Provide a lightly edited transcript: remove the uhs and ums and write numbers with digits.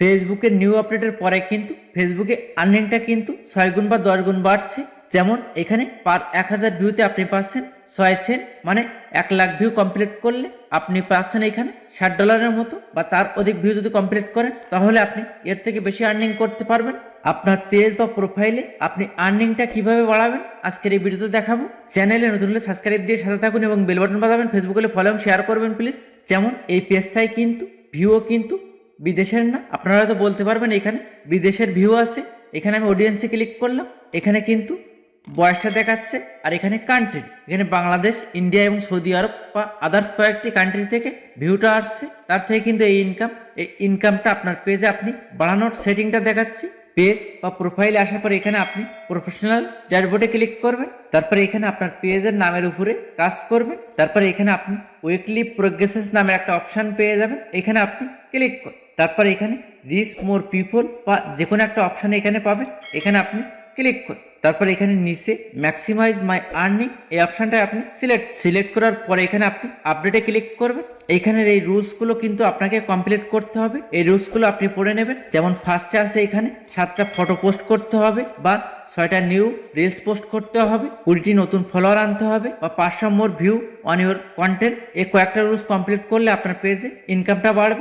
ফেসবুকের নিউ আপডেটের পরে কিন্তু ফেসবুকে আর্নিংটা কিন্তু 6 গুণ বা 10 গুণ বাড়ছে। যেমন এখানে পার 1000 ভিউতে আপনি পাচ্ছেন 6 সেন্ট, মানে 1 লাখ ভিউ কমপ্লিট করলে আপনি পাচ্ছেন এখানে $60 মতো, বা তার অধিক ভিউ যদি কমপ্লিট করেন তাহলে আপনি এর থেকে বেশি আর্নিং করতে পারবেন। আপনার পেজ বা প্রোফাইলে আপনি আর্নিংটা কিভাবে বাড়াবেন আজকের এই ভিডিওতে দেখাবো। চ্যানেলে নতুন হলে সাবস্ক্রাইব দিয়ে সাথে থাকুন এবং বেল বাটন বাজাবেন। ফেসবুকে হলে ফলো এবং শেয়ার করবেন প্লিজ। যেমন এই পেজটাই কিন্তু ভিউও কিন্তু বিদেশের না। আপনারা হয়তো বলতে পারবেন এখানে বিদেশের ভিউ আছে। এখানে আমি অডিয়েন্সে ক্লিক করলাম, এখানে কিন্তু বয়সটা দেখাচ্ছে, আর এখানে কান্ট্রি, এখানে বাংলাদেশ, ইন্ডিয়া এবং সৌদি আরব বা আদার্স কয়েকটি কান্ট্রি থেকে ভিউটা আসছে। তার থেকে কিন্তু এই ইনকামটা আপনার পেজে আপনি বাড়ানোর সেটিংটা দেখাচ্ছি। পেজ বা প্রোফাইলে আসার পর এখানে আপনি প্রফেশনাল ড্যাশবোর্ডে ক্লিক করবেন, তারপরে এখানে আপনার পেজের নামের উপরে টাচ করবেন, তারপরে এখানে আপনি উইকলি প্রোগ্রেসেস নামের একটা অপশন পেয়ে যাবেন, এখানে আপনি ক্লিক করুন। তারপরে এখানে রিচ মোর পিপল বা যে কোনো একটা অপশানে এখানে পাবেন, এখানে আপনি ক্লিক করুন। তারপরে এখানে নিচে ম্যাক্সিমাইজ মাই আর্নিং এই অপশানটা আপনি সিলেক্ট করার পরে এখানে আপনি আপডেটে ক্লিক করবেন। এইখানের এই রুলসগুলো কিন্তু আপনাকে কমপ্লিট করতে হবে। এই রুলসগুলো আপনি পড়ে নেবেন। যেমন ফার্স্টে আছে এখানে 7টা ফটো পোস্ট করতে হবে, বা 6টা নিউ রিলস পোস্ট করতে হবে, 20টি নতুন ফলোয়ার আনতে হবে, বা 500 মোর ভিউ অন ইউর কন্টেন্ট। এই কয়েকটা রুলস কমপ্লিট করলে আপনার পেজে ইনকামটা বাড়বে।